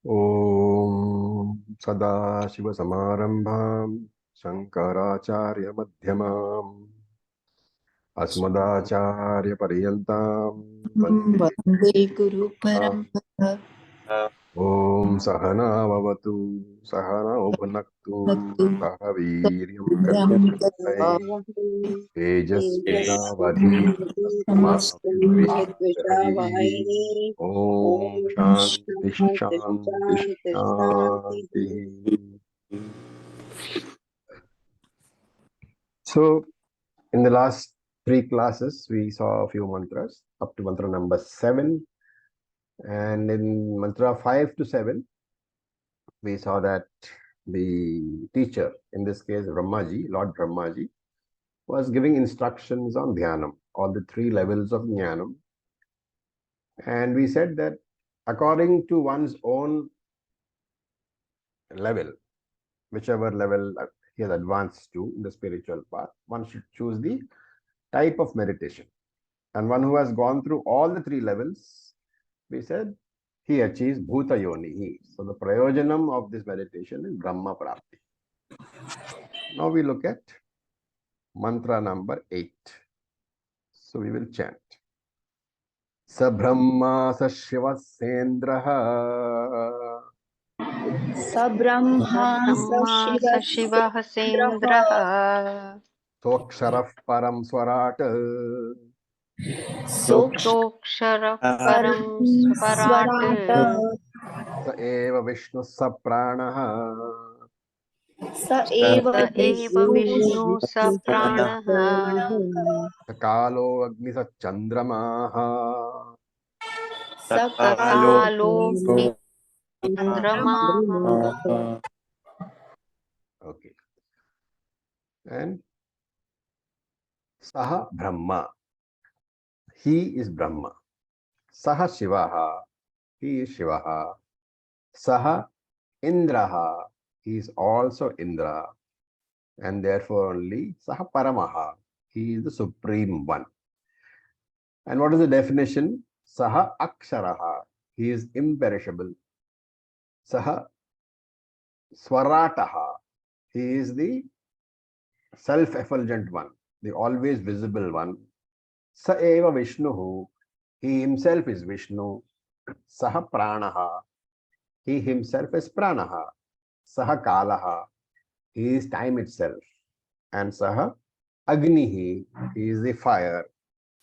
Om Sadashiva Samarambham Shankaracharya Madhyamam Asmadacharya Paryantam Vande Vande Guru Guru. Parampara. Om Sahana Vavatu Sahana Bhunaktu Saha Veeryam Karavai Tejasvinavadhitama Vidvishavahi. Om Shanti Shanti Shanti. So, in the last three classes, we saw a few mantras up to mantra number 7. And in mantra 5 to 7, we saw that the teacher, in this case Brahmaji, Lord Brahmaji, was giving instructions on dhyanam, all the three levels of jnanam. And we said that according to one's own level, whichever level he has advanced to in the spiritual path, one should choose the type of meditation. And one who has gone through all the three levels, we said, he achieves Bhuta Yoni. So the prayojanam of this meditation is Brahma Prapti. Now we look at mantra number 8. So we will chant. Sa Brahma Sa Shiva Sendraha Sabrahma Shivah Sendraha Soksharaf Param Swarat Sokshara Param Swarat Swarata Sa Eva Vishnu Sa Pranaha Sa Eva Sa Eva Vishnu Sa Pranaha Sa Kalo Agni Sa Chandramaha Sakalo Sakalo Chandramaha. Okay. And Saha Brahma. He is Brahma. Saha Shivaha. He is Shivaha. Saha Indraha. He is also Indra. And therefore only Saha Paramaha. He is the Supreme One. And what is the definition? Saha Aksharaha. He is imperishable. Saha Swarataha. He is the self-effulgent one, the always visible one. Sa eva Vishnuhu. He himself is Vishnu. Saha Pranaha. He himself is Pranaha. Saha Kalaha. He is time itself. And Saha Agnihi. He is the fire.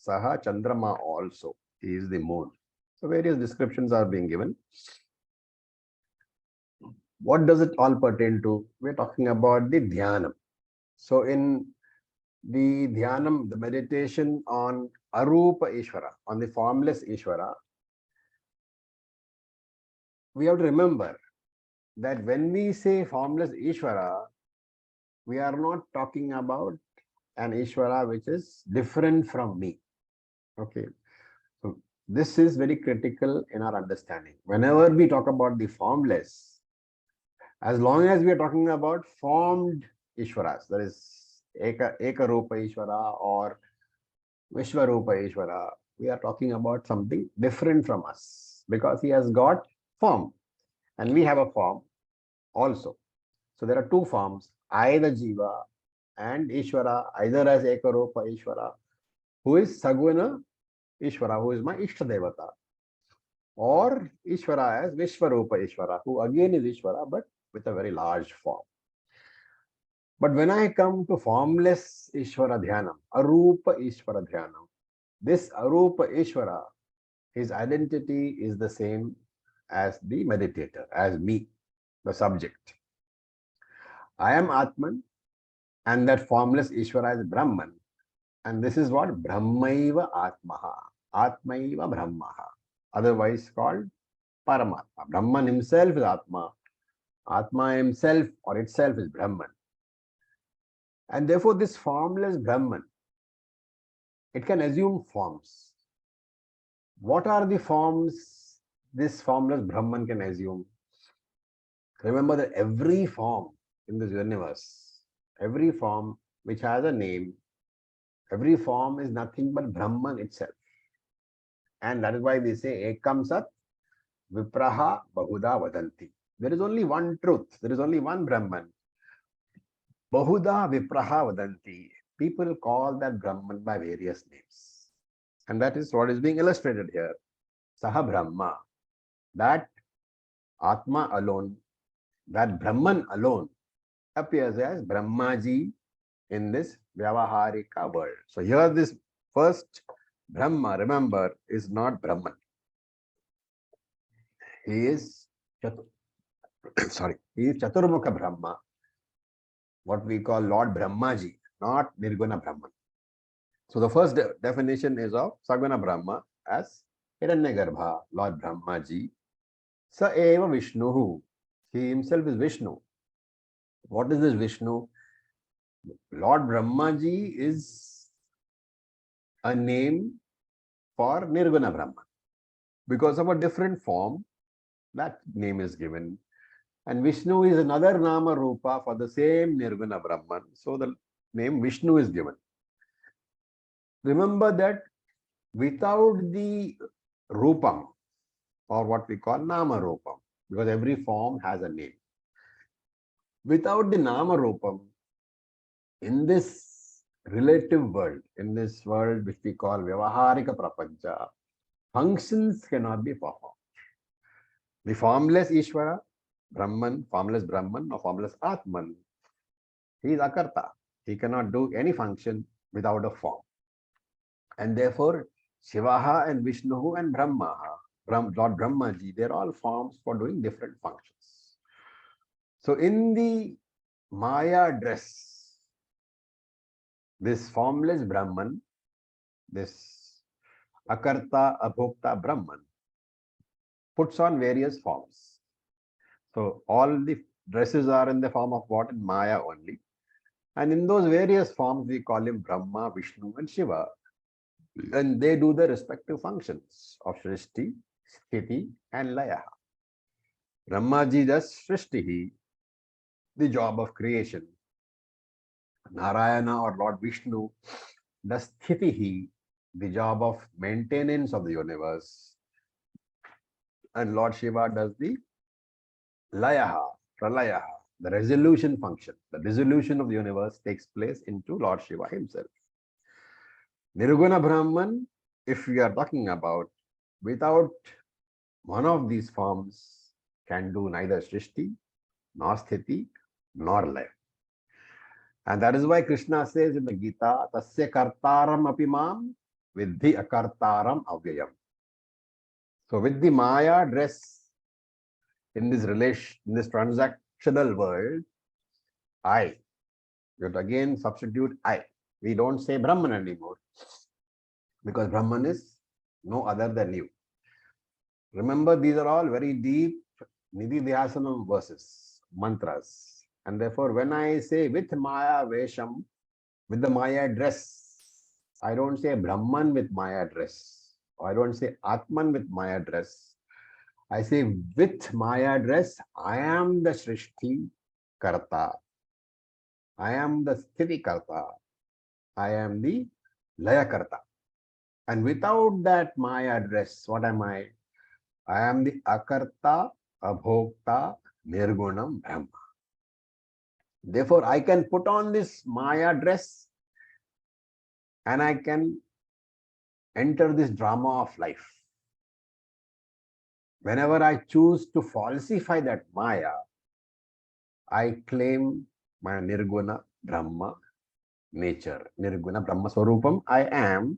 Saha Chandrama also. He is the moon. So various descriptions are being given. What does it all pertain to? We're talking about the dhyanam. So in the dhyanam, the meditation on Arupa Ishvara, on the formless Ishvara, we have to remember that when we say formless Ishvara, we are not talking about an Ishvara which is different from me. Okay. So this is very critical in our understanding. Whenever we talk about the formless, as long as we are talking about formed Ishvaras, that is Ekarupa Ishvara or Vishwarupa Ishvara, we are talking about something different from us because he has got form and we have a form also. So there are two forms, either Jiva and Ishvara, either as Ekarupa Ishvara, who is Saguna Ishvara, who is my Ishtadevata, or Ishvara as Vishwarupa Ishvara, who again is Ishvara but with a very large form. But when I come to formless Ishvara Dhyanam, Arupa Ishvara Dhyanam, this Arupa Ishvara, his identity is the same as the meditator, as me, the subject. I am Atman, and that formless Ishvara is Brahman. And this is what Brahmaiva Atmaha, Atmaiva Brahmaha, otherwise called Paramatma. Brahman himself is Atma. Atma himself or itself is Brahman. And therefore this formless Brahman, it can assume forms. What are the forms this formless Brahman can assume? Remember that every form in this universe, every form which has a name, every form is nothing but Brahman itself. And that is why we say Ekam Sat Vipraha Bahuda Vadanti. There is only one truth. There is only one Brahman. Bahuda Vipraha Vadanti. People call that Brahman by various names. And that is what is being illustrated here. Saha Brahma. That Atma alone, that Brahman alone appears as Brahmaji in this Vyavaharika world. So here this first Brahma, remember, is not Brahman. He is he is Chaturmukha Brahma, what we call Lord Brahmaji, not Nirguna Brahman. So the first definition is of Saguna Brahma as Hiranyagarbha, Lord Brahmaji. Sa eva Vishnuhu. He himself is Vishnu. What is this Vishnu? Lord Brahmaji is a name for Nirguna Brahman. Because of a different form, that name is given. And Vishnu is another Nama Rupa for the same Nirguna Brahman. So the name Vishnu is given. Remember that without the Rupam, or what we call Nama Rupam, because every form has a name. Without the Nama Rupam, in this relative world, in this world which we call Vyavaharika Prapancha, functions cannot be performed. The formless Ishvara, Brahman, formless Brahman or formless Atman, he is Akarta. He cannot do any function without a form. And therefore, Shivaha and Vishnu and Brahmaha, Lord Brahmaji, they're all forms for doing different functions. So in the Maya dress, this formless Brahman, this Akarta, Abhokta Brahman, puts on various forms. So all the dresses are in the form of what? In Maya only. And in those various forms, we call him Brahma, Vishnu, and Shiva. And they do the respective functions of Srishti, Sthiti, and Laya. Brahmaji does Srishti, the job of creation. Narayana or Lord Vishnu does Sthiti, the job of maintenance of the universe. And Lord Shiva does the Layaha, Pralayaha, the resolution function. The dissolution of the universe takes place into Lord Shiva himself. Nirguna Brahman, if we are talking about, without one of these forms, can do neither Srishti, nor Sthiti, nor Laya. And that is why Krishna says in the Gita, Tasya kartaram apimam vidhi akartaram avyayam. So with the Maya dress in this relation, in this transactional world, I, you have to again substitute I. We don't say Brahman anymore, because Brahman is no other than you. Remember, these are all very deep Nidhi Dhyasanam verses, mantras. And therefore, when I say with Maya Vesham, with the Maya dress, I don't say Brahman with Maya dress. Or I don't say Atman with Maya dress. I say with Maya dress, I am the Srishti Karta. I am the Sthiti Karta. I am the Laya Karta. And without that Maya dress, what am I? I am the Akarta, Abhokta, Nirgunam, Brahma. Therefore, I can put on this Maya dress and I can enter this drama of life. Whenever I choose to falsify that Maya, I claim my Nirguna Brahma nature. Nirguna Brahma Swarupam, I am,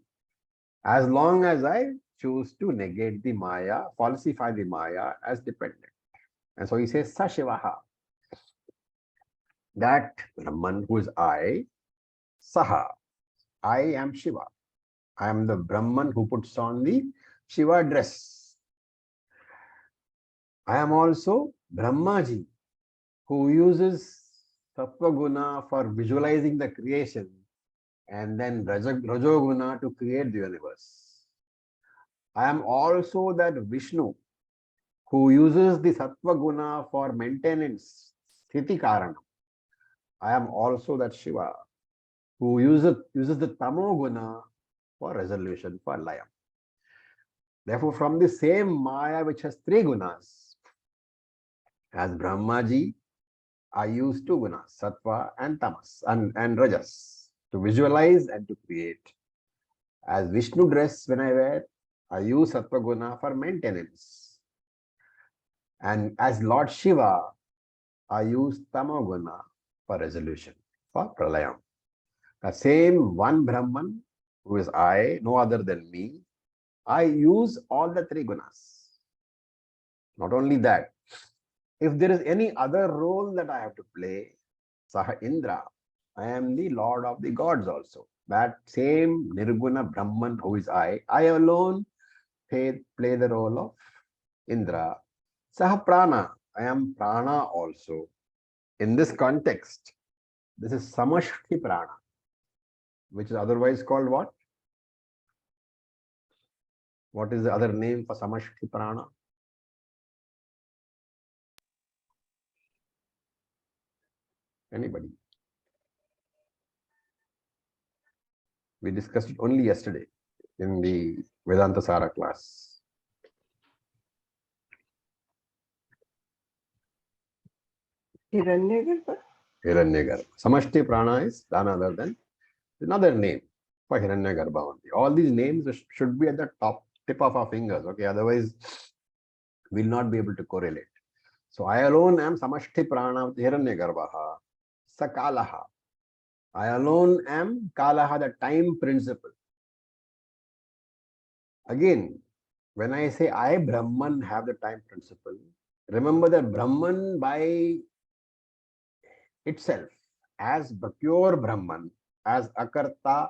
as long as I choose to negate the Maya, falsify the Maya as dependent. And so he says, Sashivaha. That Brahman who is I, Saha. I am Shiva. I am the Brahman who puts on the Shiva dress. I am also Brahmaji, who uses Sattva Guna for visualizing the creation and then Rajoguna to create the universe. I am also that Vishnu who uses the Sattva Guna for maintenance, Sthiti Karana. I am also that Shiva who uses the Tamo Guna for resolution, for Laya. Therefore, from the same Maya which has three gunas, as Brahmaji, I use two gunas, Sattva and Tamas and Rajas, to visualize and to create. As Vishnu dress when I wear, I use Sattva guna for maintenance. And as Lord Shiva, I use Tamo guna for resolution, for pralayam. The same one Brahman, who is I, no other than me, I use all the three gunas. Not only that, if there is any other role that I have to play, Saha Indra, I am the Lord of the gods also. That same Nirguna Brahman who is I alone play the role of Indra. Saha Prana, I am Prana also. In this context, this is Samashti Prana, which is otherwise called what? What is the other name for Samashti Prana? Anybody? We discussed it only yesterday in the Vedanta Sara class. Hiranyagarbha. Hiranyagarbha. Samashti Prana is none other than another name for Hiranyagarbha only. All these names should be at the tip of our fingers. Okay, otherwise we'll not be able to correlate. So I alone am Samashti Prana with Hiranyagarbha. Sakalaha. I alone am Kalaha, the time principle. Again, when I say I, Brahman, have the time principle, remember that Brahman by itself, as pure Brahman, as Akarta,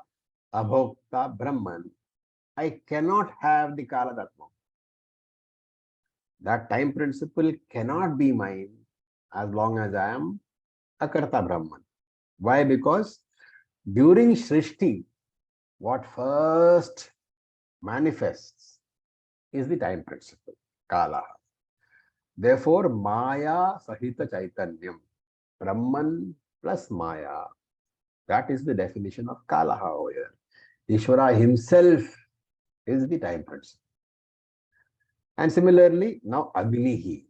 Abhokta, Brahman, I cannot have the Kala Tattva. That time principle cannot be mine as long as I am Akarta Brahman. Why? Because during Srishti, what first manifests is the time principle, Kala. Therefore, Maya Sahita Chaitanyam, Brahman plus Maya, that is the definition of Kala over here. Ishvara himself is the time principle. And similarly, now Agnihi.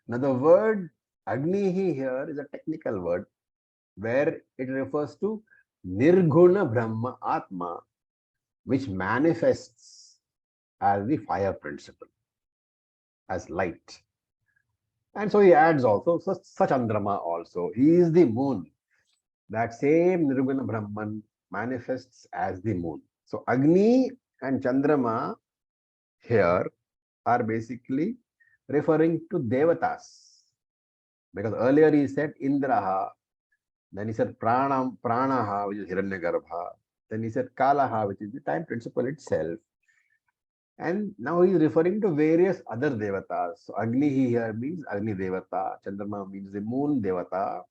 Now the word Agnihi here is a technical word where it refers to Nirguna Brahma Atma, which manifests as the fire principle, as light. And so he adds also Sachandrama also. He is the moon. That same Nirguna Brahman manifests as the moon. So Agni and Chandrama here are basically referring to Devatas. Because earlier he said Indraha, then he said Pranaha, which is Hiranyagarbha, then he said Kalaha, which is the time principle itself. And now he is referring to various other devatas. So Agni here means Agni Devata, Chandrama means the moon Devata.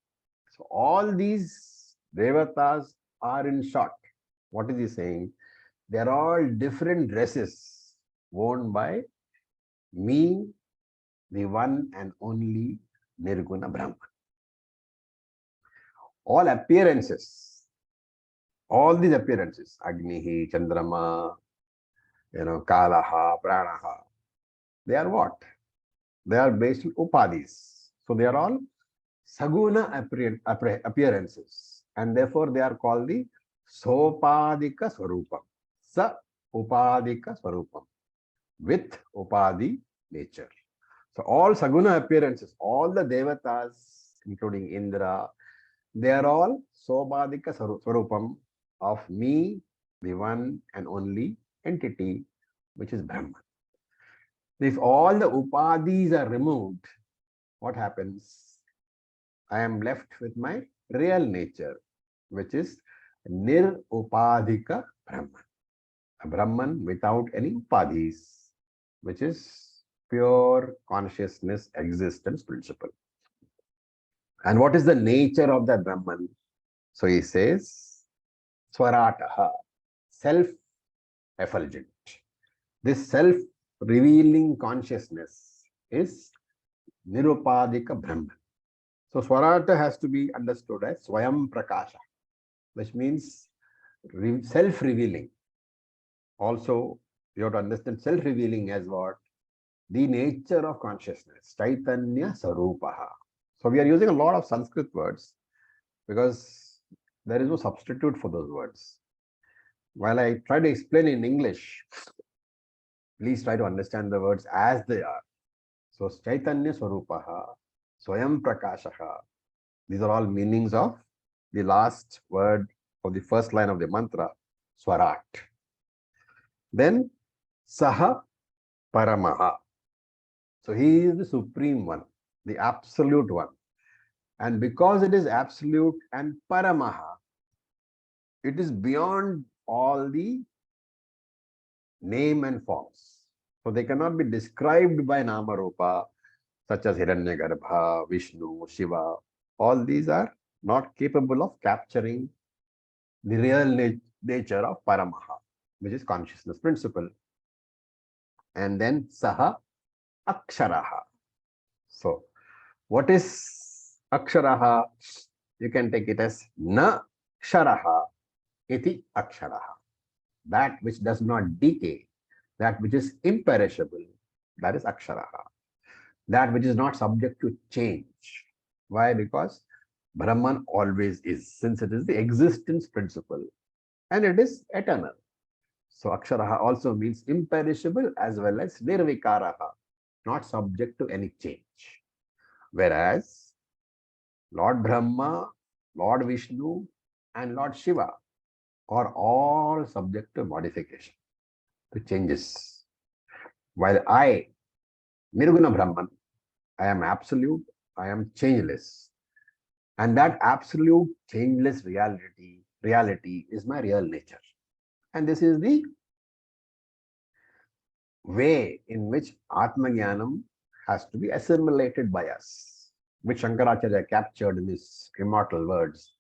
So all these devatas are, in short, what is he saying? They are all different dresses worn by me, the one and only Nirguna Brahman. All appearances, all these appearances, Agnihi, Chandrama, Kalaha, Pranaha, they are what? They are based on Upadis. So they are all Saguna appearances. And therefore they are called the Sopadika Swarupam. Sa Upadika Swarupam. With Upadi nature. So all Saguna appearances, all the Devatas, including Indra, they are all Sopadika Swarupam of me, the one and only entity, which is Brahman. If all the Upadis are removed, what happens? I am left with my real nature, which is Nirupadika Brahman. A Brahman without any Upadis, which is pure consciousness existence principle. And what is the nature of that Brahman? So he says, Swarataha, self-effulgent. This self-revealing consciousness is Nirupadika Brahman. So Swarata has to be understood as Swayam Prakasha, which means self-revealing. Also You have to understand self-revealing as what? The nature of consciousness. Chaitanya Sarupaha. So we are using a lot of Sanskrit words because there is no substitute for those words. While I try to explain in English, please try to understand the words as they are. So Chaitanya Swarupaha, Swayam Prakashaha. These are all meanings of the last word of the first line of the mantra, Swarat. Then Saha Paramaha. So he is the supreme one, the absolute one. And because it is absolute and Paramaha, it is beyond all the name and forms. So they cannot be described by Nama Rupa, such as Hiranyagarbha, Vishnu, Shiva. All these are not capable of capturing the real nature of Paramaha, which is consciousness principle. And then Saha Aksharaha. So, what is Aksharaha? You can take it as Na Ksharaha iti Aksharaha. That which does not decay, that which is imperishable, that is Aksharaha. That which is not subject to change. Why? Because Brahman always is, since it is the existence principle and it is eternal. So Aksharaha also means imperishable as well as Nirvikaraha, not subject to any change. Whereas Lord Brahma, Lord Vishnu, and Lord Shiva are all subject to modification, to changes. While I, Nirguna Brahman, I am absolute, I am changeless. And that absolute changeless reality is my real nature. And this is the way in which Atmajnanam has to be assimilated by us, which Shankaracharya captured in his immortal words,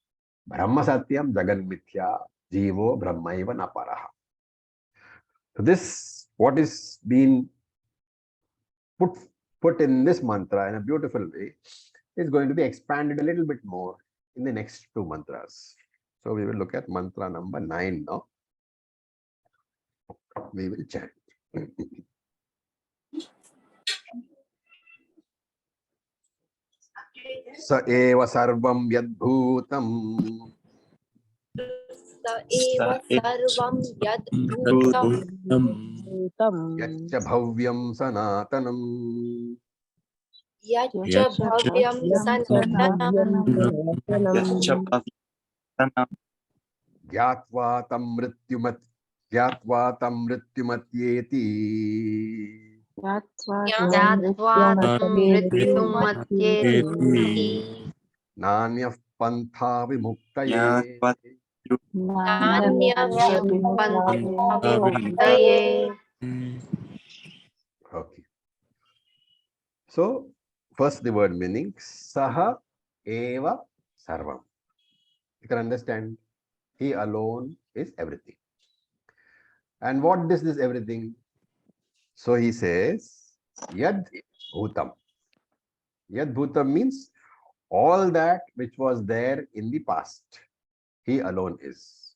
Brahma Satyam Jagan Mithya Jivo Brahmaiva Naparaha. So this, what is being put in this mantra in a beautiful way, is going to be expanded a little bit more in the next two mantras. So we will look at mantra number 9 now. We will chant. Sa eva sarvam yadbhutam eva sarvam yad bhutam yaccha bhavyam sanatanam yacha bhavyam sanatanam gyatva tam mrityumatyeti ज्ञात्वा तं मृत्युमत्येति nanyah pantha vimuktaye. नान्यः विमुक्तये. Okay. So, first the word meaning, Saha Eva Sarvam. You can understand, he alone is everything. And what is this everything? So he says, Yad Bhutam. Yad Bhutam means all that which was there in the past. He alone is.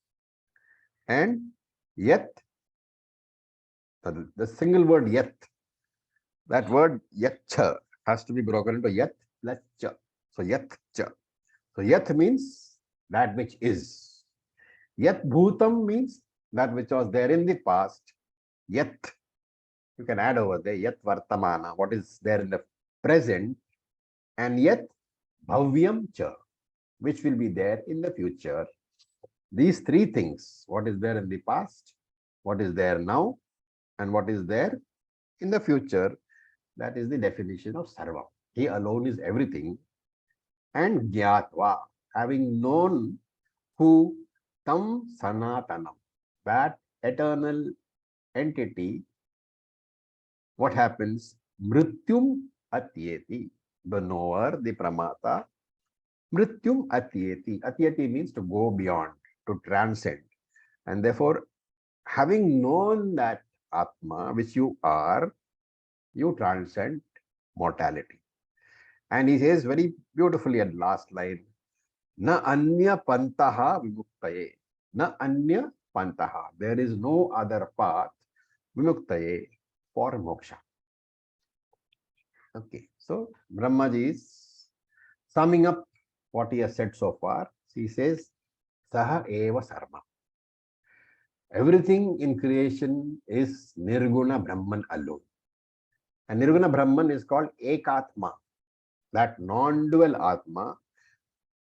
And Yat, the single word Yat, that word Yatcha has to be broken into Yat plus Cha. So Yatcha. So Yat means that which is. Yat Bhutam means that which was there in the past. Yat, you can add over there, Yat Vartamana, what is there in the present. And Yat Bhavyam Cha, which will be there in the future. These three things, what is there in the past, what is there now, and what is there in the future, that is the definition of Sarva. He alone is everything. And Gyatva, having known who Tam Sanatanam, that eternal entity, what happens? Mrityum Atyeti, the knower, the Pramata. Mrityum Atyeti. Atyeti means to go beyond, to transcend. And therefore, having known that Atma, which you are, you transcend mortality. And he says very beautifully at last line, Na anya pantaha vimuktaye. Na anya pantaha. There is no other path vimuktaye, for moksha. Okay, so Brahmaji is summing up what he has said so far. He says, Saha eva sarva. Everything in creation is Nirguna Brahman alone. And Nirguna Brahman is called Ekatma, that non-dual Atma.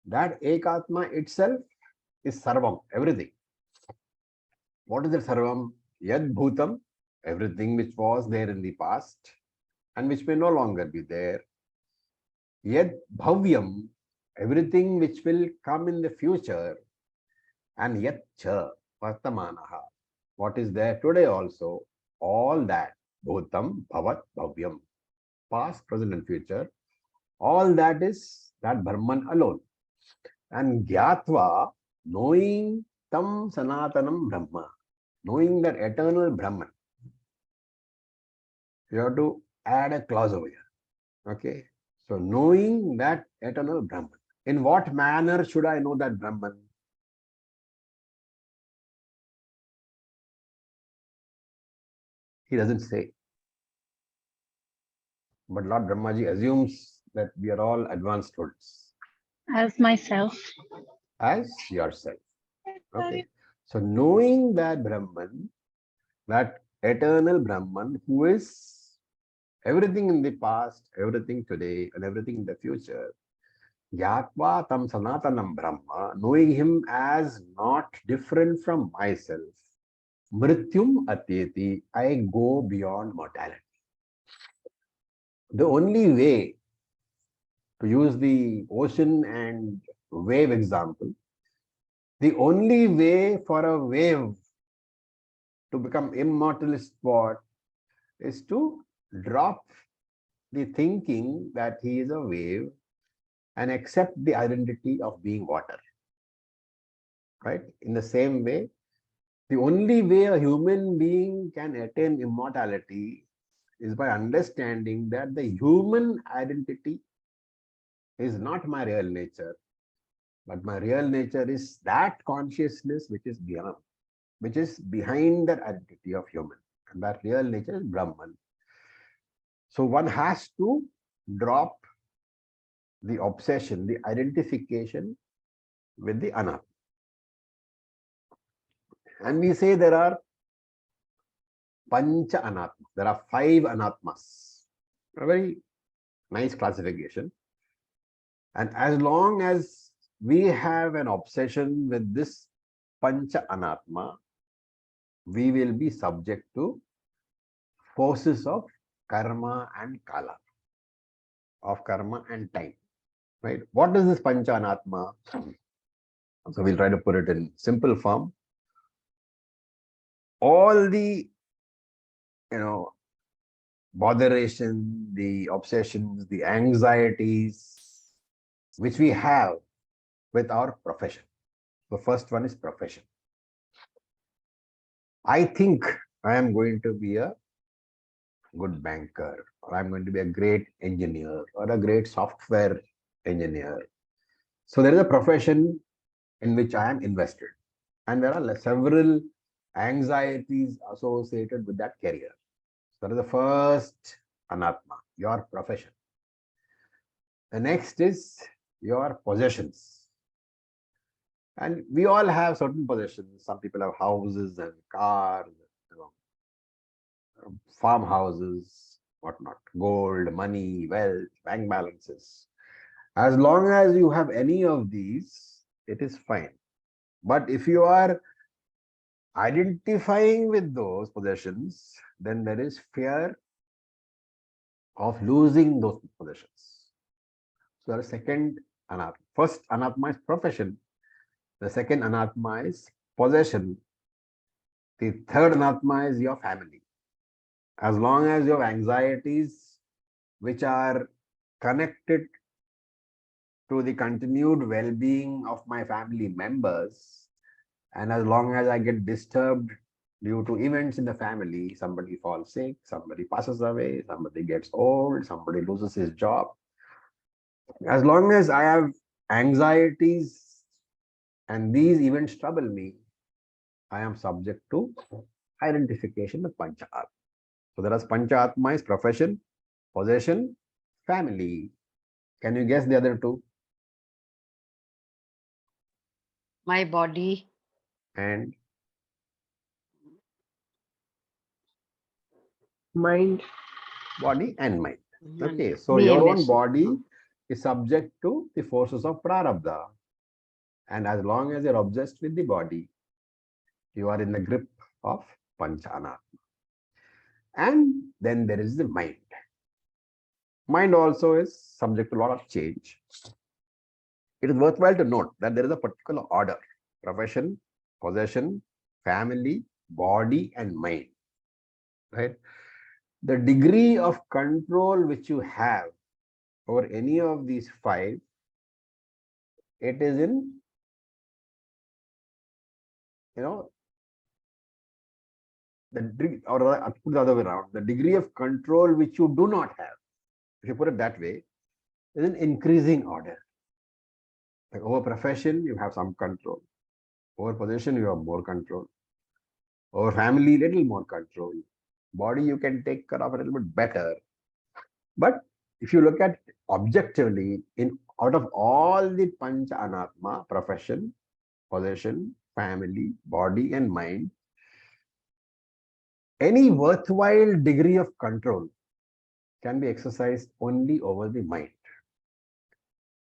That Ekatma itself is Sarvam, everything. What is the Sarvam? Yad Bhutam, everything which was there in the past and which may no longer be there. Yad Bhavyam, everything which will come in the future. And Yat Cha Vartamanaha, what is there today also, all that, Bhutam, Bhavat, Bhavyam, past, present and future, all that is that Brahman alone. And Gyatva, knowing Tam Sanatanam Brahma, knowing that eternal Brahman. You have to add a clause over here. Okay. So knowing that eternal Brahman. In what manner should I know that Brahman? He doesn't say. But Lord Brahmaji assumes that we are all advanced students. As myself. As yourself. Okay. So knowing that Brahman, that eternal Brahman who is everything in the past, everything today, and everything in the future, Yatva tam sanatanam Brahma, knowing him as not different from myself, Mrityum atyeti, I go beyond mortality. The only way, to use the ocean and wave example, the only way for a wave to become immortal is what? Is to drop the thinking that he is a wave and accept the identity of being water. Right? In the same way, the only way a human being can attain immortality is by understanding that the human identity is not my real nature, but my real nature is that consciousness which is beyond, which is behind that identity of human. And that real nature is Brahman. So one has to drop the obsession, the identification with the anatma. And we say there are pancha anatmas. There are 5 anatmas. A very nice classification. And as long as we have an obsession with this pancha anatma, we will be subject to forces of karma and kala, of karma and time. Right? What is this pancha anatma? So we'll try to put it in simple form. All the, botheration, the obsessions, the anxieties which we have with our profession. The first one is profession. I think I am going to be a good banker, or I'm going to be a great engineer, or a great software engineer. So there is a profession in which I am invested. And there are several anxieties associated with that career. So that is the first anatma, your profession. The next is your possessions. And we all have certain possessions. Some people have houses and cars, farmhouses, whatnot, gold, money, wealth, bank balances. As long as you have any of these, it is fine. But if you are identifying with those possessions, then there is fear of losing those possessions. So the second anatma. First anatma is profession. The second anatma is possession. The third anatma is your family. As long as you have anxieties which are connected to the continued well-being of my family members, and as long as I get disturbed due to events in the family, somebody falls sick, somebody passes away, somebody gets old, somebody loses his job. As long as I have anxieties and these events trouble me, I am subject to identification of Pancha Atma. So there is Pancha Atma is profession, possession, family. Can you guess the other two? My body. And Mind. body and mind. Okay, so Me your and own myself. body is subject to the forces of prarabdha. And as long as you're obsessed with the body, you are in the grip of Panchanatma. And then there is the mind. Mind also is subject to a lot of change. It is worthwhile to note that there is a particular order: profession, possession, family, body, and mind. Right? The degree of control which you have over any of these five, it is in, the degree, or I'll put the other way around, the degree of control which you do not have, if you put it that way, is in increasing order. Like over profession, you have some control. Over possession, you have more control. Over family, little more control. Body, you can take care of a little bit better. But if you look at objectively, out of all the Pancha Anatma, profession, possession, family, body, and mind, any worthwhile degree of control can be exercised only over the mind.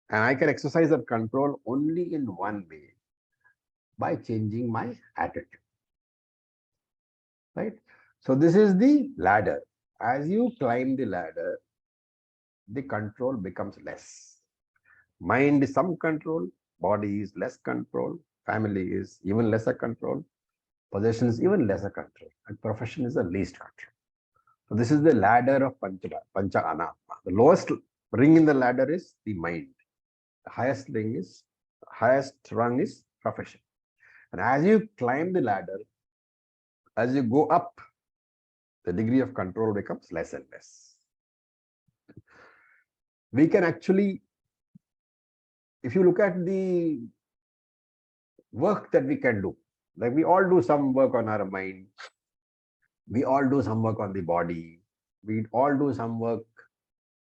And I can exercise that control only in one way, by changing my attitude. Right? So this is the ladder. As you climb the ladder, the control becomes less. Mind is some control, body is less control, family is even lesser control, possession is even lesser control, and profession is the least control. So this is the ladder of Pancha Anatma. The lowest ring in the ladder is the mind. The highest rung is profession. And as you climb the ladder, as you go up, the degree of control becomes less and less. We can actually, if you look at the work that we can do, like we all do some work on our mind, we all do some work on the body, we all do some work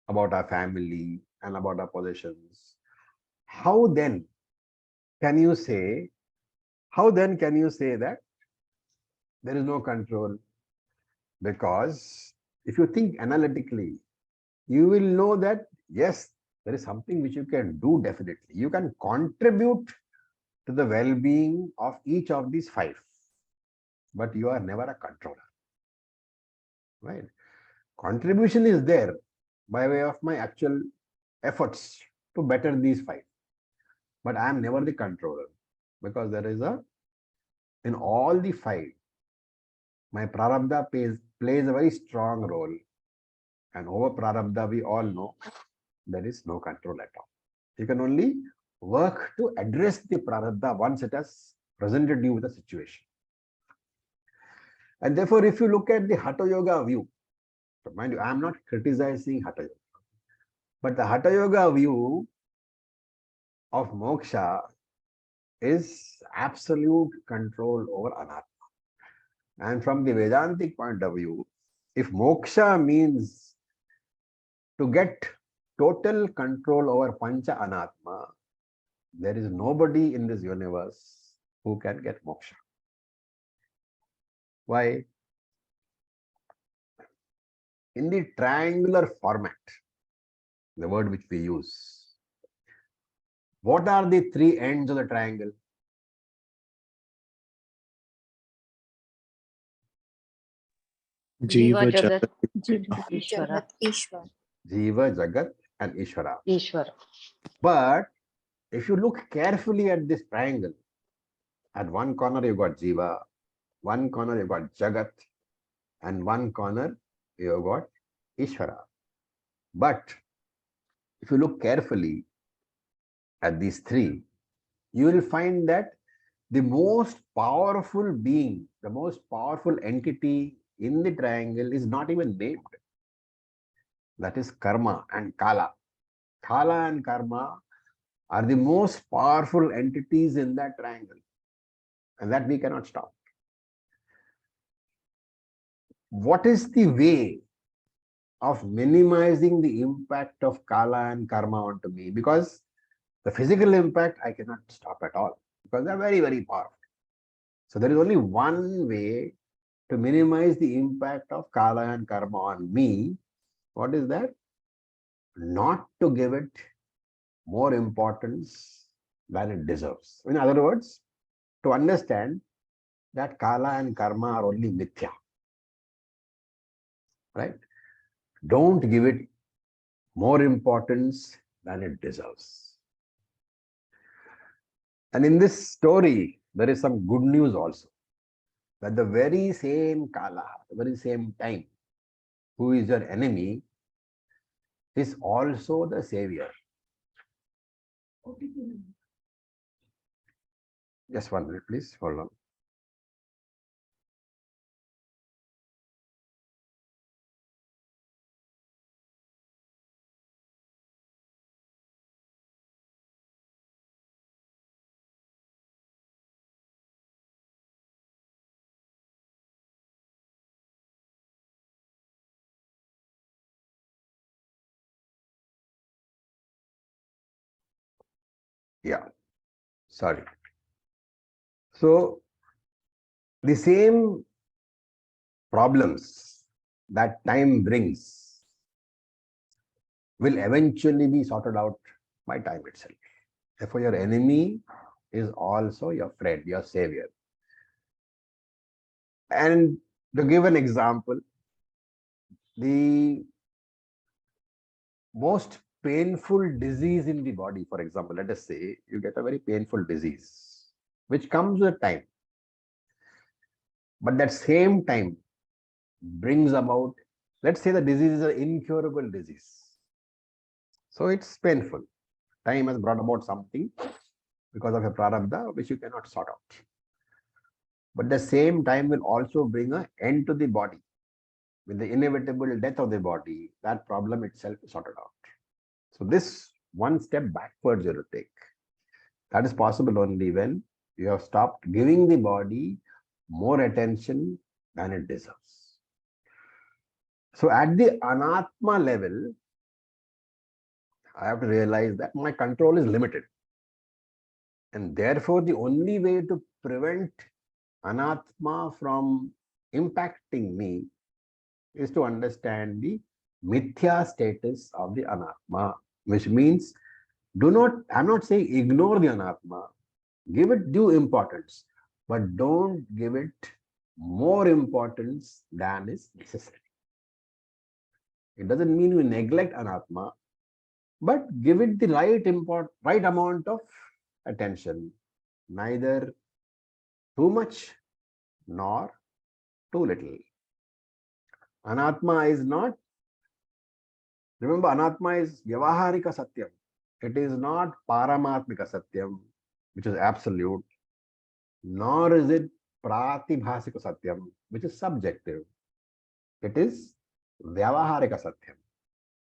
about our family and about our possessions. How then can you say that there is no control? Because if you think analytically, you will know that yes, there is something which you can do definitely. You can contribute to the well-being of each of these five, but you are never a controller. Right? Contribution is there by way of my actual efforts to better these five, but I am never the controller, because there is in all the five, my prarabdha plays a very strong role, and over prarabdha we all know there is no control at all. You can only work to address the prarabdha once it has presented you with a situation. And therefore, if you look at the Hatha Yoga view, so mind you, I am not criticizing Hatha Yoga, but the Hatha Yoga view of moksha is absolute control over anatma. And from the Vedantic point of view, if moksha means to get total control over pancha anatma, there is nobody in this universe who can get moksha. Why? In the triangular format, the word which we use, what are the three ends of the triangle? Jiva, Jagat, Ishvara. Jagat, Ishwar. Jiva, Jagat, and Ishvara. Ishvara. But if you look carefully at this triangle, at one corner you got Jiva, one corner you got Jagat, and one corner you got Ishvara. But if you look carefully at these three, you will find that the most powerful being, the most powerful entity in the triangle is not even named. That is karma and kala. Kala and karma are the most powerful entities in that triangle, and that we cannot stop. what is the way of minimizing the impact of kala and karma onto me? Because the physical impact I cannot stop at all because they're very, very powerful. So there is only one way to minimize the impact of kala and karma on me. What is that? Not to give it more importance than it deserves. In other words, to understand that kala and karma are only mithya, right? Don't give it more importance than it deserves. And in this story, there is some good news also, that the very same kala, the very same time, who is your enemy, is also the savior. Just 1 minute, please. Hold on. Yeah, sorry. So the same problems that time brings will eventually be sorted out by time itself. Therefore, your enemy is also your friend, your savior. And to give an example, the most painful disease in the body, for example, let us say you get a very painful disease, which comes with time. But that same time brings about, let's say the disease is an incurable disease. So it's painful. Time has brought about something because of a prarabdha which you cannot sort out. But the same time will also bring an end to the body. With the inevitable death of the body, that problem itself is sorted out. So this one step backwards you have to take. That is possible only when you have stopped giving the body more attention than it deserves. So at the anatma level, I have to realize that my control is limited. And therefore, the only way to prevent anatma from impacting me is to understand the mithya status of the anatma, which means I'm not saying ignore the anatma, give it due importance, but don't give it more importance than is necessary. It doesn't mean you neglect anatma, but give it the right amount of attention, neither too much nor too little. Anatma is not, remember, anatma is vyavaharika satyam. It is not paramatmika satyam, which is absolute, nor is it pratibhasika satyam, which is subjective. It is vyavaharika satyam,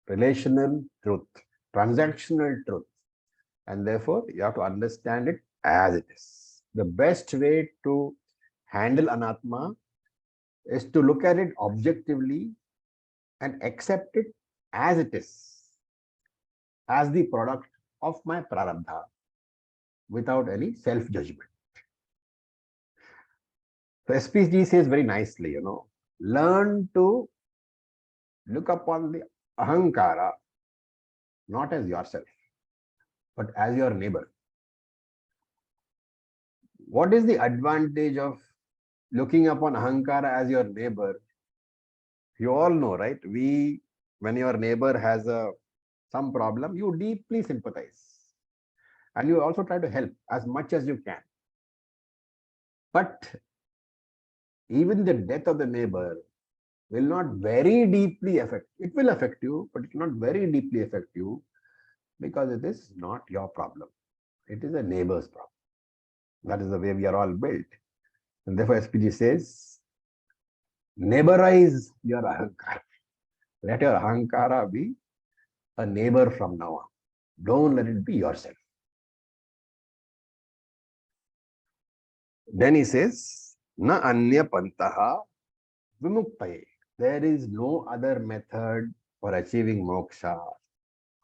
relational truth, transactional truth. And therefore, you have to understand it as it is. The best way to handle anatma is to look at it objectively and accept it as it is, as the product of my prarabdha, without any self-judgment. So SPG says very nicely, learn to look upon the ahankara not as yourself, but as your neighbor. What is the advantage of looking upon ahankara as your neighbor? You all know, right? When your neighbor has some problem, you deeply sympathize. And you also try to help as much as you can. But even the death of the neighbor will not very deeply affect. It will affect you, but it will not very deeply affect you because it is not your problem. It is a neighbor's problem. That is the way we are all built. And therefore SPG says, neighborize your ahankara. Let your ahankara be a neighbor from now on. Don't let it be yourself. Then he says, na anya pantaha vimuktaye. there is no other method for achieving moksha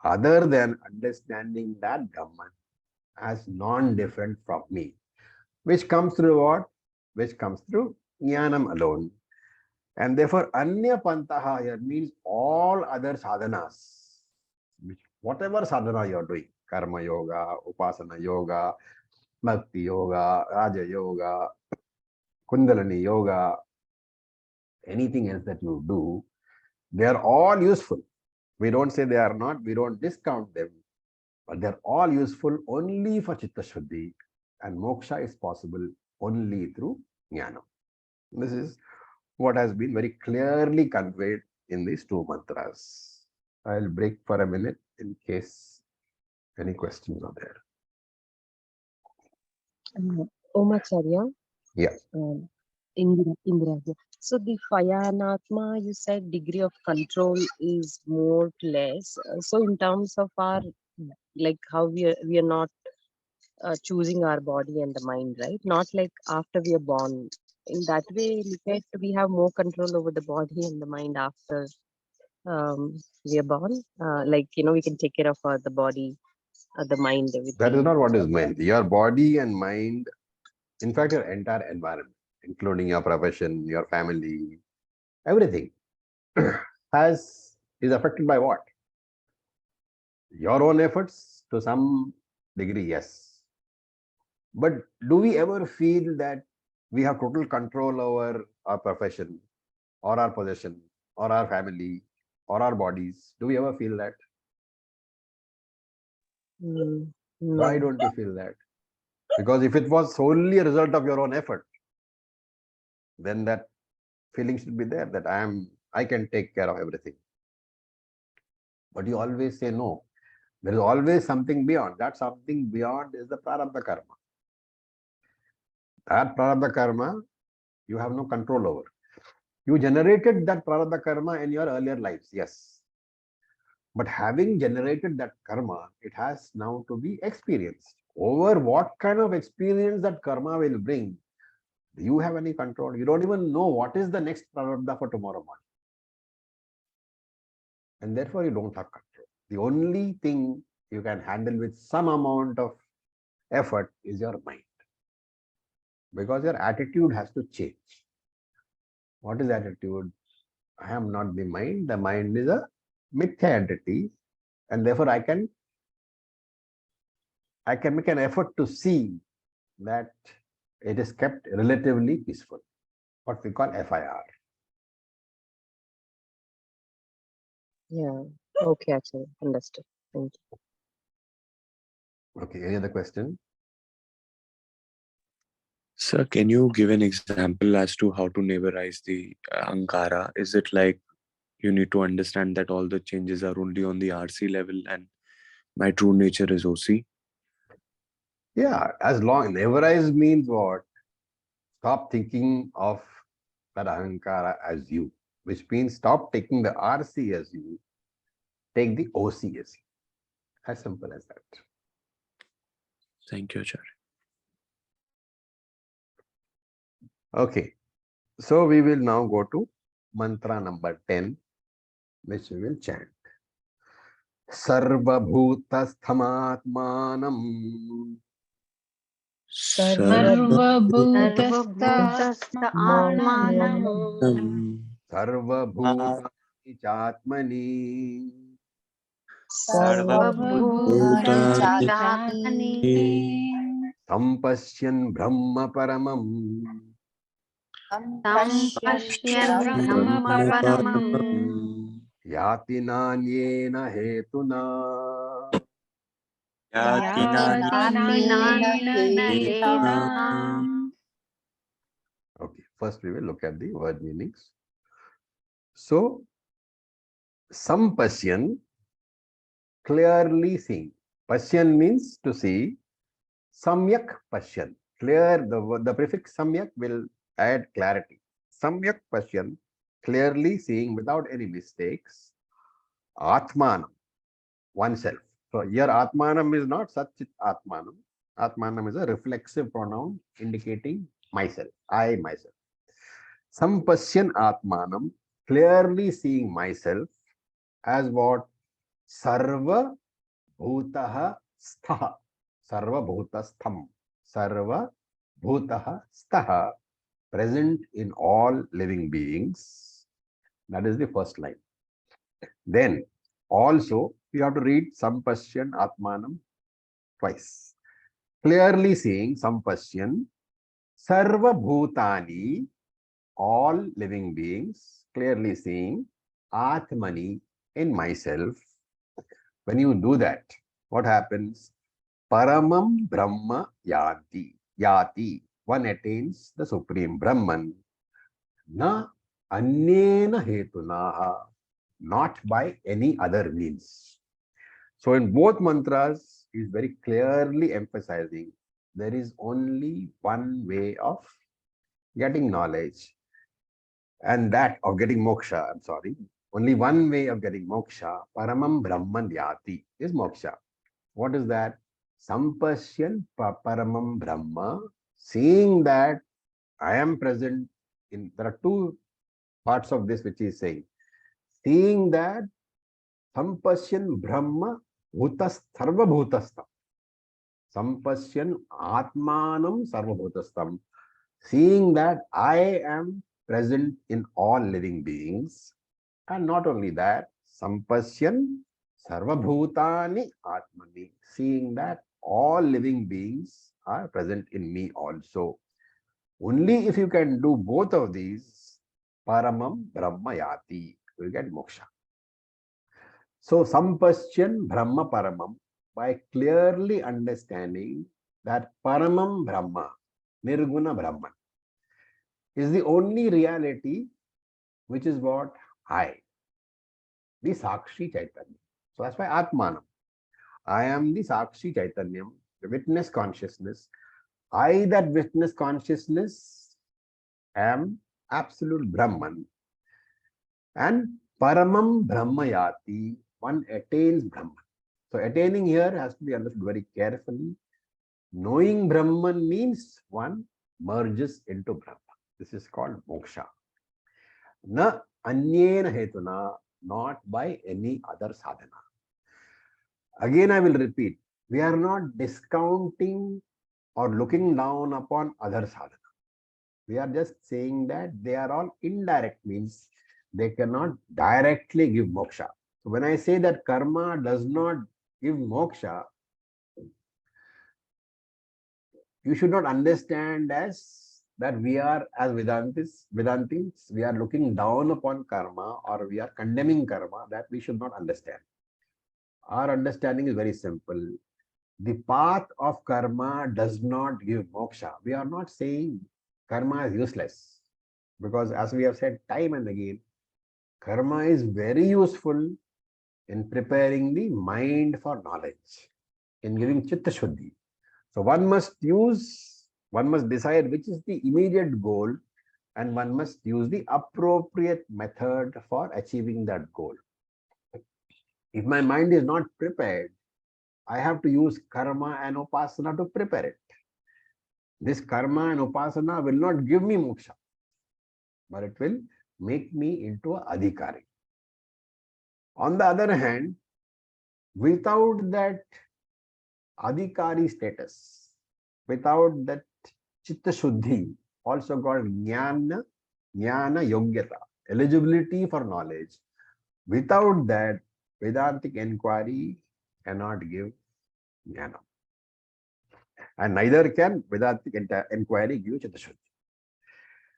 other than understanding that Brahman as non-different from me, which comes through what? Which comes through jnanam alone. And therefore, anya pantaha here means all other sadhanas, whatever sadhana you are doing, karma yoga, upasana yoga, bhakti yoga, raja yoga, kundalini yoga, anything else that you do, they are all useful. We don't say they are not, we don't discount them, but they're all useful only for chitta shuddhi, and moksha is possible only through jnana. This is what has been very clearly conveyed in these two mantras. I'll break for a minute in case any questions are there. Om Acharya. Yeah. Indira. So the Fayanatma, you said degree of control is more less. So in terms of our, like how we are not choosing our body and the mind, right? Not like after we are born. In that way, look at, we have more control over the body and the mind after we are born. Like, we can take care of the body, the mind, everything. That is not what is meant. Your body and mind, in fact, your entire environment, including your profession, your family, everything is affected by what? Your own efforts to some degree, yes. But do we ever feel that we have total control over our profession or our possession or our family or our bodies? Do we ever feel that? No. Why don't you feel that? Because if it was solely a result of your own effort, then that feeling should be there that I can take care of everything. But you always say no. There is always something beyond. That something beyond is the prarabdha karma. That prarabdha karma you have no control over. You generated that prarabdha karma in your earlier lives, yes. But having generated that karma, it has now to be experienced. Over what kind of experience that karma will bring, do you have any control? You don't even know what is the next prarabdha for tomorrow morning. And therefore, you don't have control. The only thing you can handle with some amount of effort is your mind. Because your attitude has to change. What is attitude? I am not the mind. The mind is a mithya entity, and therefore I can make an effort to see that it is kept relatively peaceful. What we call FIR. Yeah. Okay, actually, understood. Thank you. Okay. Any other question? Sir, can you give an example as to how to neighborize the Ankara? Is it like you need to understand that all the changes are only on the RC level and my true nature is OC? Yeah, as long neighborize means what? Stop thinking of that Ahankara as you, which means stop taking the RC as you, take the OC as you. As simple as that. Thank you, Acharya. Okay. So we will now go to mantra number 10, which we will chant. Sarvabhutasthamatmanam सर्वभूतस्थात्मानम् Sarvabhutani Chatmani सर्वभूतानि चात्मनि Sampashyan Brahma Paramam तं पश्यन् ब्रह्म परमम् Yati Nanyena Hetuna. Okay, first we will look at the word meanings. So, Sampashyan, clearly seeing. Pashyan means to see. Samyak Pashyan. Clear, the prefix Samyak will add clarity. Samyak Pashyan, clearly seeing without any mistakes. Atmanam, oneself. So here Atmanam is not Satchit Atmanam. Atmanam is a reflexive pronoun indicating myself, I myself. Sampashyan Atmanam clearly seeing myself as what? Sarva Bhutaha Sthaha. Sarva Bhutastham. Sarva Bhutaha Sthaha. Present in all living beings. That is the first line. Then also you have to read Sampashyan Atmanam twice. Clearly seeing Sampashyan Sarva Bhutani, all living beings, clearly seeing Atmani, in myself. When you do that, what happens? Paramam Brahma Yati. One attains the Supreme Brahman. Na Anyena Hetunaha. Not by any other means. So in both mantras, he is very clearly emphasizing there is only one way of getting knowledge, and that of getting moksha. I'm sorry. Only one way of getting moksha, Paramam Brahman Yati, is moksha. What is that? Sampashyan Paramam Brahma, seeing that I am present in, there are two parts of this which he is saying. Seeing that Sampashyan Brahma Bhutas Sarva Bhutastam. Sampashyan Atmanam Sarva Bhutastam. Seeing that I am present in all living beings. And not only that, Sampashyan Sarva Bhutani Atmani. Seeing that all living beings are present in me also. Only if you can do both of these, Paramam Brahma Yati, you will get moksha. So, Sampashyan Brahma Paramam, by clearly understanding that Paramam Brahma, Nirguna Brahman, is the only reality which is what? I, the Sakshi Chaitanya. So, that's why Atmanam. I am the Sakshi Chaitanyam, the witness consciousness. I, that witness consciousness, am absolute Brahman. And Paramam Brahmayati, one attains Brahman. So attaining here has to be understood very carefully. Knowing Brahman means one merges into Brahman. This is called moksha. Na anyena hetuna, not by any other sadhana. Again, I will repeat, we are not discounting or looking down upon other sadhana. We are just saying that they are all indirect means they cannot directly give moksha. So when I say that karma does not give moksha, you should not understand as that we are, as Vedantis, we are looking down upon karma or we are condemning karma. That we should not understand. Our understanding is very simple. The path of karma does not give moksha. We are not saying karma is useless, because as we have said time and again, karma is very useful in preparing the mind for knowledge, in giving chitta shuddhi. So one must decide which is the immediate goal, and one must use the appropriate method for achieving that goal. If my mind is not prepared, I have to use karma and upasana to prepare it. This karma and upasana will not give me moksha, but it will make me into an adhikari. On the other hand, without that adhikari status, without that chitta shuddhi, also called jnana yogyata, eligibility for knowledge, without that, Vedantic inquiry cannot give jnana. And neither can Vedantic inquiry give chitta shuddhi.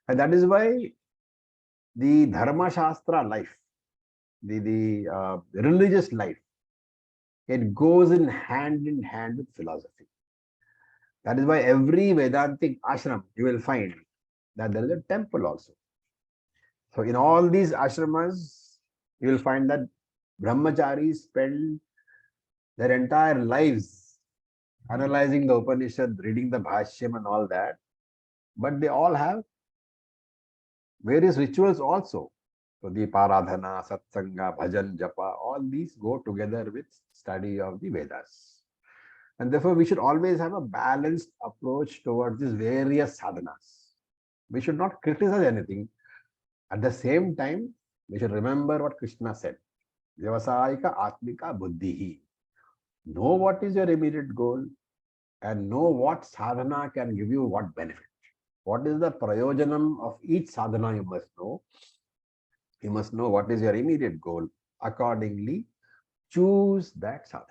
And that is why the Dharma Shastra life, the religious life, it goes in hand with philosophy. That is why every Vedantic ashram, you will find that there is a temple also. So in all these ashramas, you will find that brahmacharis spend their entire lives analyzing the Upanishad, reading the Bhashyam and all that. But they all have various rituals also. So the Paradhana, Satsanga, Bhajan, Japa, all these go together with study of the Vedas. And therefore, we should always have a balanced approach towards these various sadhanas. We should not criticize anything. At the same time, We should remember what Krishna said. Vyavasayika Atmika Buddhihi. Know what is your immediate goal and know what sadhana can give you what benefit. What is the prayojanam of each sadhana you must know. You must know what is your immediate goal. Accordingly, choose that sadhana.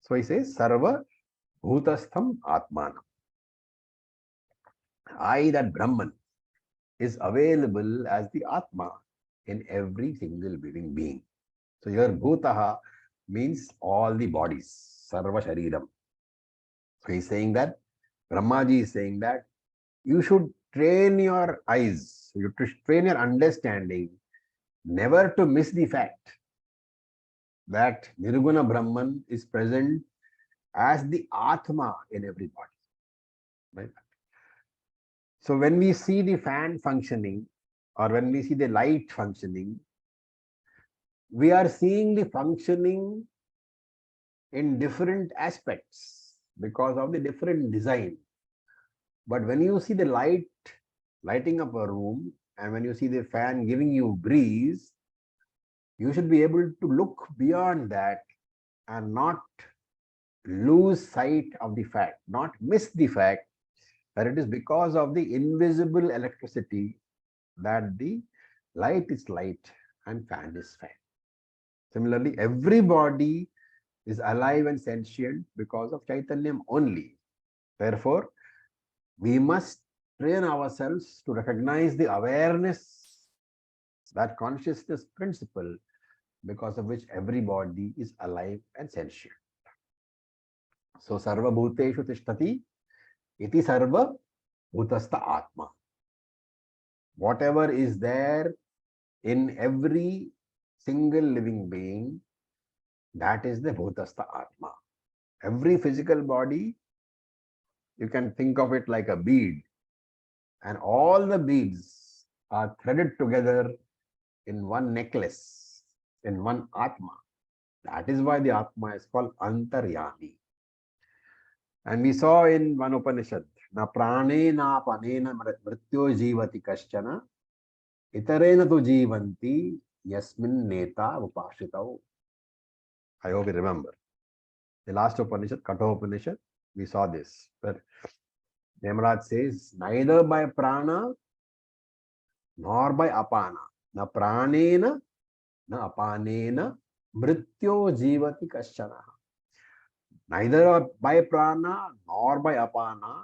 So he says, Sarva Bhutastham Atmanam. I, that Brahman, is available as the Atma in every single living being. So here Bhutaha means all the bodies, Sarva Shariram. So he's saying that, Brahmaji is saying that you should train your eyes, you should train your understanding never to miss the fact that Nirguna Brahman is present as the Atma in every body. Right? So when we see the fan functioning or when we see the light functioning, we are seeing the functioning in different aspects because of the different design. But when you see the light lighting up a room and when you see the fan giving you breeze, you should be able to look beyond that and not lose sight of the fact, not miss the fact that it is because of the invisible electricity that the light is light and fan is fan. Similarly, everybody is alive and sentient because of Chaitanyam only. Therefore, we must train ourselves to recognize the awareness, that consciousness principle, because of which everybody is alive and sentient. So, Sarva Bhuteshu Tishtati iti Sarva Bhutastha Atma. Whatever is there in every single living being, that is the Bhutastha Atma. Every physical body, you can think of it like a bead, and all the beads are threaded together in one necklace, in one Atma. That is why the Atma is called Antaryami. And we saw in one Upanishad, na prane na panena mrityo jivati kaschana, itarena tu jivanti yasmin neta upashitau. I hope you remember. The last Upanishad, Kathopanishad, we saw this. But Yamaraj says, neither by prana nor by apana. Na pranena, na apanena, mrityo jivati kaschana. Neither by prana nor by apana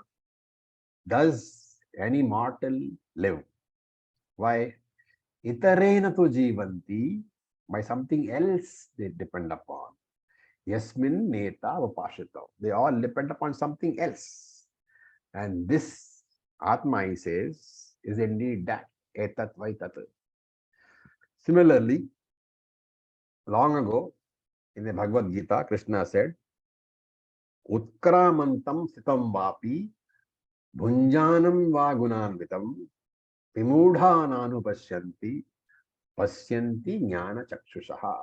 does any mortal live. Why? Itarena tu jivanti, by something else they depend upon. Yasmin neta vapashita. They all depend upon something else. And this Atma, he says, is indeed that. Etat vaitat. Similarly, long ago, in the Bhagavad Gita, Krishna said, Utkramantam sitam vapi, bhunjanam va gunanvitam, vimudhananu pasyanti, pasyanti jnana chakshushaha.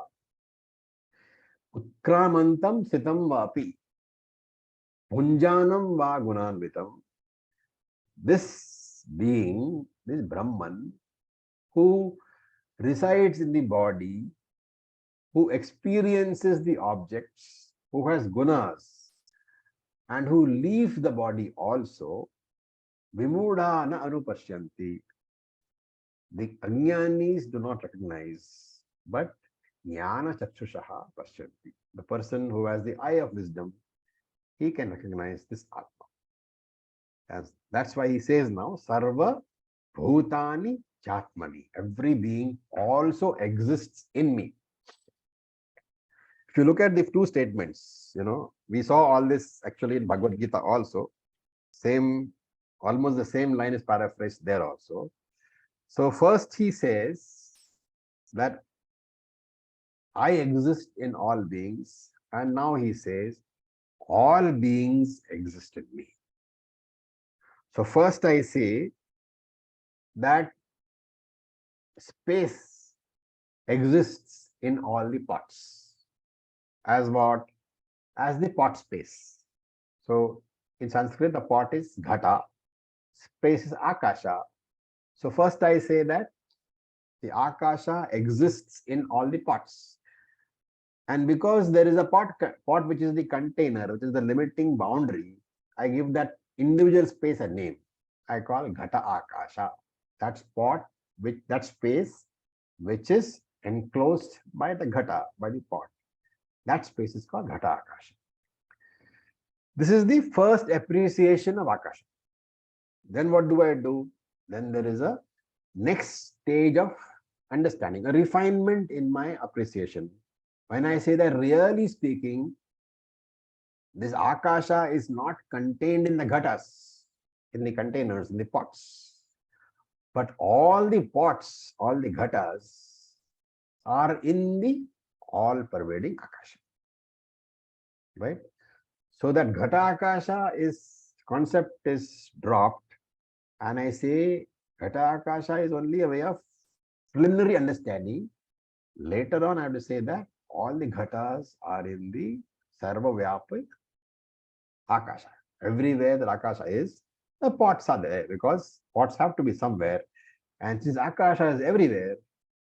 Utkramantam sitam vapi, bhunjanam va gunanvitam. This being, this Brahman, who resides in the body, who experiences the objects, who has gunas, and who leaves the body also, vimudhana anupashyanti. The ajnanis do not recognize, but jnana chakshushaha pashyanti. The person who has the eye of wisdom, he can recognize this Atma. As that's why he says now, Sarva Bhutani Chatmani. Every being also exists in me. If you look at the two statements, we saw all this actually in Bhagavad Gita also. Almost the same line is paraphrased there also. So first he says that I exist in all beings, and now he says all beings exist in me. So first I say that space exists in all the pots. As what? As the pot space. So in Sanskrit, the pot is ghata, space is akasha. So first I say that The Akasha exists in all the pots. And because there is a pot which is the container, which is the limiting boundary, I give that individual space a name. I call Ghata Akasha. That spot, that space which is enclosed by the Ghata, by the pot. That space is called Ghata Akasha. This is the first appreciation of Akasha. Then what do I do? Then there is a next stage of understanding, a refinement in my appreciation. When I say that, really speaking, this Akasha is not contained in the ghatas, in the containers, in the pots. But all the pots, all the ghatas are in the all-pervading Akasha. Right? So that Ghata Akasha concept is dropped, and I say Ghata Akasha is only a way of preliminary understanding. Later on, I have to say that all the ghatas are in the Sarva Vyapik Akasha. Everywhere that Akasha is, the pots are there, because pots have to be somewhere. And since Akasha is everywhere,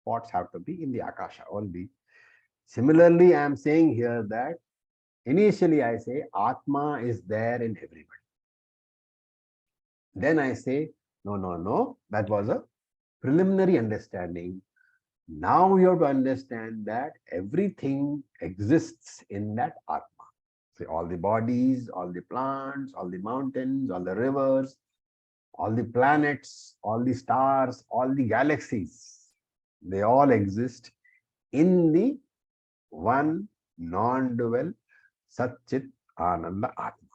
pots have to be in the Akasha only. Similarly, I am saying here that initially I say Atma is there in everybody. Then I say, no, that was a preliminary understanding. Now you have to understand that everything exists in that Atma. So all the bodies, all the plants, all the mountains, all the rivers, all the planets, all the stars, all the galaxies, they all exist in the one non-dual Satchit Ananda Atma.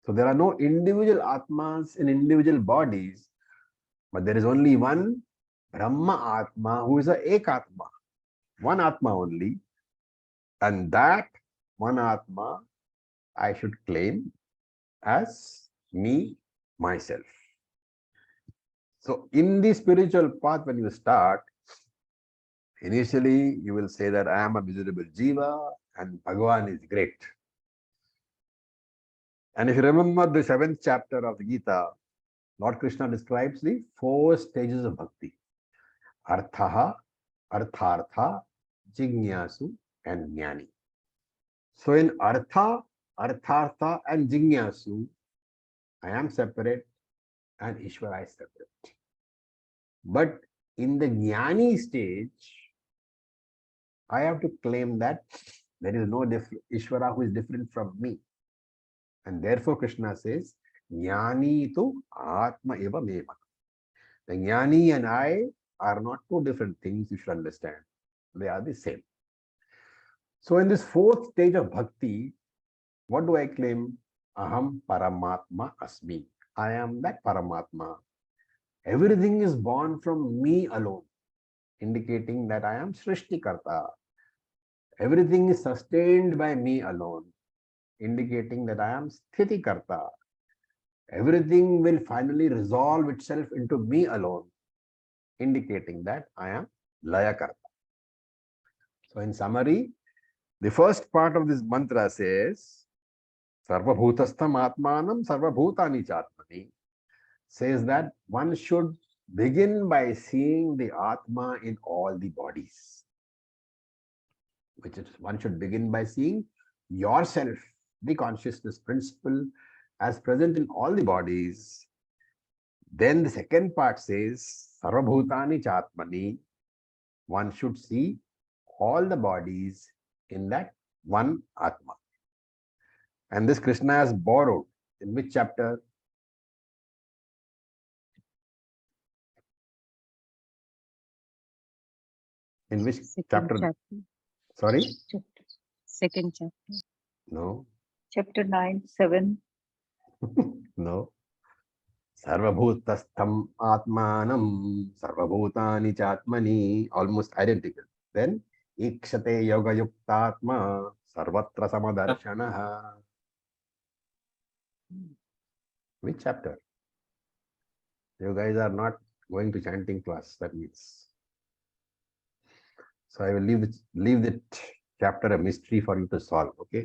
So there are no individual Atmas in individual bodies, but there is only one Brahma Atma who is a Ekatma, one Atma only. And that one Atma I should claim as me, myself. So in the spiritual path, when you start, initially you will say that I am a miserable Jiva and Bhagavan is great. And if you remember the 7th chapter of the Gita, Lord Krishna describes the 4 stages of bhakti. Arthaha, Arthartha, Jignasu and Jnani. So in Artha, Arthartha and Jignasu, I am separate and Ishvara is separate. But in the Jnani stage, I have to claim that there is no Ishvara who is different from me. And therefore Krishna says, Jnani tu Atma eva meva. The Jnani and I are not 2 different things, you should understand. They are the same. So in this 4th stage of bhakti, what do I claim? Aham Paramatma Asmi. I am that Paramatma. Everything is born from me alone, indicating that I am Srishtikarta. Everything is sustained by me alone, indicating that I am Sthitikarta. Everything will finally resolve itself into me alone, indicating that I am Layakarta. So in summary, the first part of this mantra says, Sarva Bhutastham Atmanam Sarva Bhutani Chatmani, says that one should begin by seeing the Atma in all the bodies. Which is, one should begin by seeing yourself, the consciousness principle, as present in all the bodies. Then the second part says, Sarva Bhutani Chatmani, one should see all the bodies in that one Atma. And this Krishna has borrowed in which chapter? In which chapter? Sorry? Second chapter. No. Chapter 9, 7. No. Sarvabhutastham Atmanam Sarvabhutani Chatmani, almost identical. Then Ikshate Yoga Yuktatma Sarvatra Samadarshanaha. Which chapter? You guys are not going to chanting class, that means. So I will leave that chapter a mystery for you to solve, okay?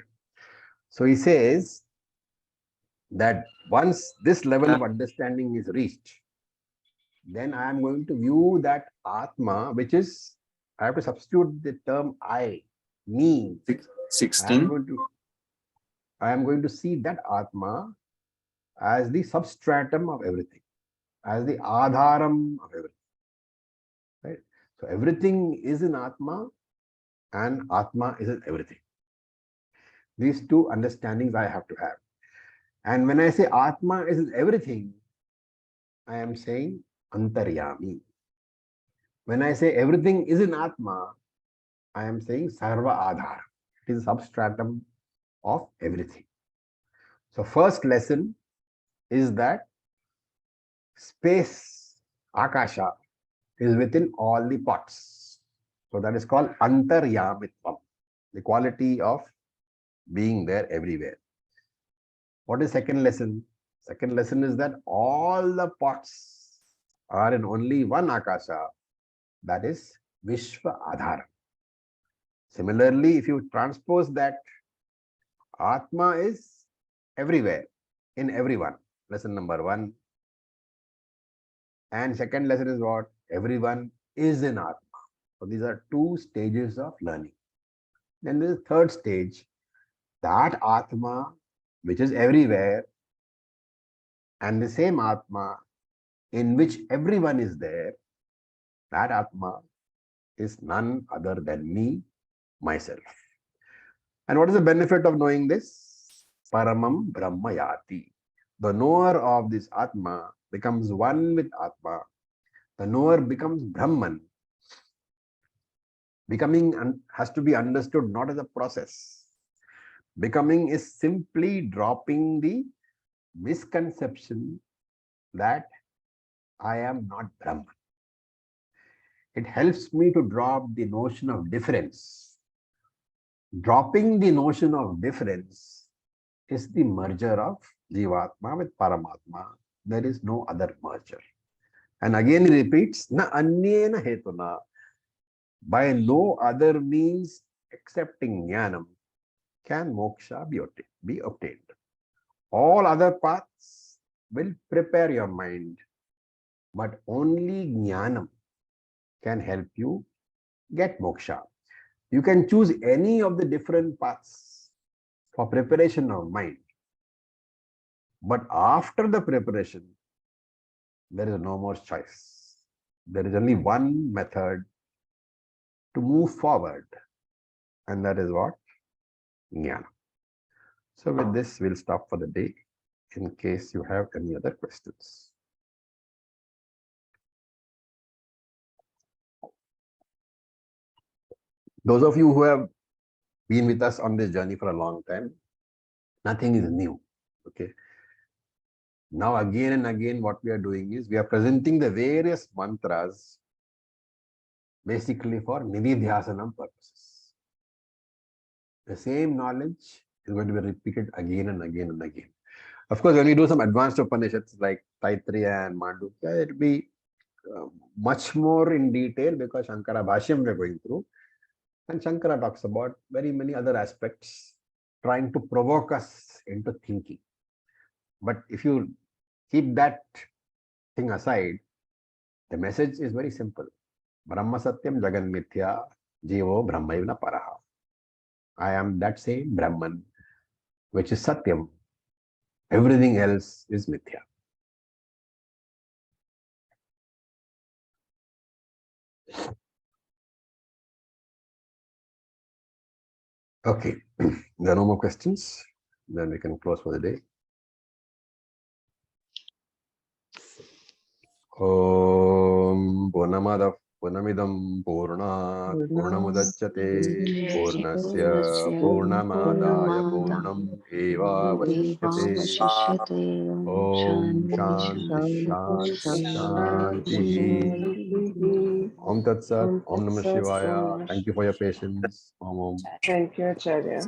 So he says that once this level of understanding is reached, then I am going to view that Atma, which is, I have to substitute the term I, me. 16. I am going to see that Atma as the substratum of everything, as the adharam of everything. Right? So everything is in Atma and Atma is in everything. These two understandings I have to have. And when I say Atma is in everything, I am saying Antaryami. When I say everything is in Atma, I am saying Sarva Adhara. It is a substratum of everything. So first lesson is that space, Akasha, is within all the pots. So that is called Antaryamitvam, the quality of being there everywhere. What is second lesson? Second lesson is that all the pots are in only one Akasha, that is Vishwa Adhara. Similarly, if you transpose that, Atma is everywhere, in everyone. Lesson number 1. And second lesson is what? Everyone is in Atma. So these are two stages of learning. Then there is third stage, that Atma which is everywhere, and the same Atma in which everyone is there, that Atma is none other than me, myself. And what is the benefit of knowing this? Paramam Brahmayati. The knower of this Atma becomes one with Atma. The knower becomes Brahman. Becoming has to be understood not as a process. Becoming is simply dropping the misconception that I am not Brahman. It helps me to drop the notion of difference. Dropping the notion of difference is the merger of Jivatma with Paramatma. There is no other merger. And again he repeats, na anyena hetuna, by no other means excepting jnanam can moksha be obtained. All other paths will prepare your mind, but only jnanam can help you get moksha. You can choose any of the different paths for preparation of mind. But after the preparation, there is no more choice. There is only one method to move forward, and that is what? Jnana. So with this, we'll stop for the day in case you have any other questions. Those of you who have been with us on this journey for a long time, nothing is new. Okay. Now again and again what we are doing is we are presenting the various mantras basically for nididhyasanam purposes. The same knowledge is going to be repeated again and again and again. Of course, when we do some advanced Upanishads like Taittiriya and Mandukya, it will be much more in detail because Shankara Bhashyam we are going through. And Shankara talks about very many other aspects trying to provoke us into thinking. But if you keep that thing aside, the message is very simple. Brahma Satyam Jagan Mithya Jivo Brahmayavna Paraha. I am that same Brahman, which is Satyam. Everything else is Mithya. Okay, there are no more questions. Then we can close for the day. Om Purnamadav Purnamidam Purnat Purnamudachyate Purnasya Purnamadaya Purnam Eva Vasishyate. Om Shanti Shanti Shanti. Om Tat Sat. Om Namah Shivaya. Thank you for your patience. Om Om. Thank you, Acharya.